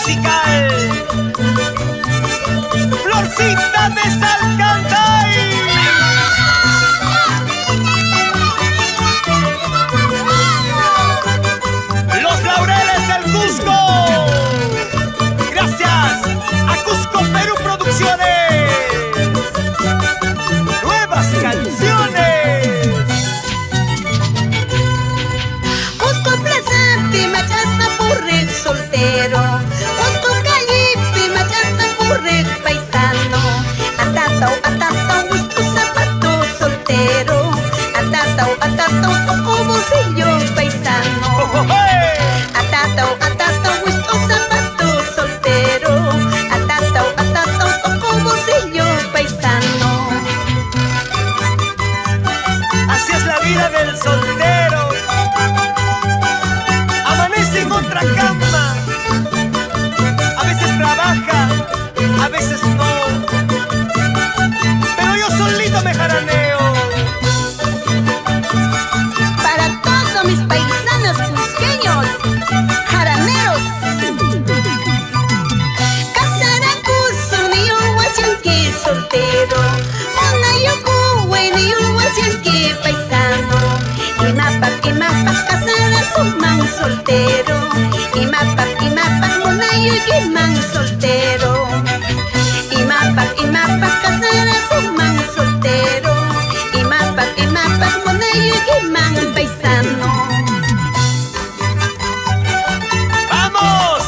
musical. Florcita de Salcantay. Los Laureles del Cusco. Gracias a Cusco Perú Producciones. Nuevas canciones. Cusco Plazante, machasta purre soltero. Cusco Calipe, machasta purre paisano. Atatao, gusto zapato soltero. Atatao, toco bolsillo paisano. Atatao, gusto zapato soltero. Atatao, toco bolsillo paisano. Así es la vida del soltero. Amanece en otra cama. A veces trabaja, a veces no. Pero yo solito me jaraneo. Para todos mis paisanos cusqueños, jaraneros. Casaracuso, ni un huasianque soltero. Monayucuwe, ni un huasianque paisano. Imapas, casara suman soltero. Imapas, monayuquiman soltero. Imapas, casara suman soltero. Imapas, monayuquiman paisano. ¡Vamos!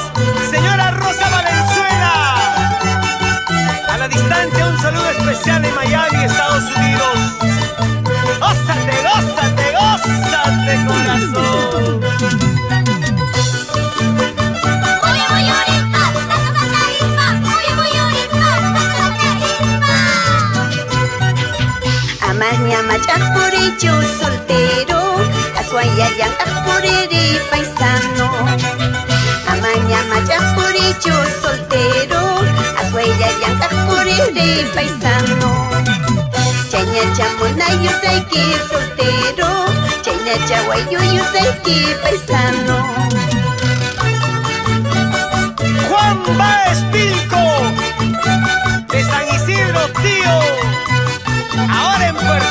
Señora Rosa Valenzuela. A la distancia un saludo especial en Miami, Estados Unidos. ¡Gózate, gózate, gózate, corazón! Amaña machacurillo soltero, asuayayang akpuriri paisano. Amaña machacurillo soltero, asuayayang akpuriri paisano. Chayna chamunayo saiki soltero, chayna chawayo saiki paisano. Juan Baez Pilco, de San Isidro, tío. Ahora en Puerto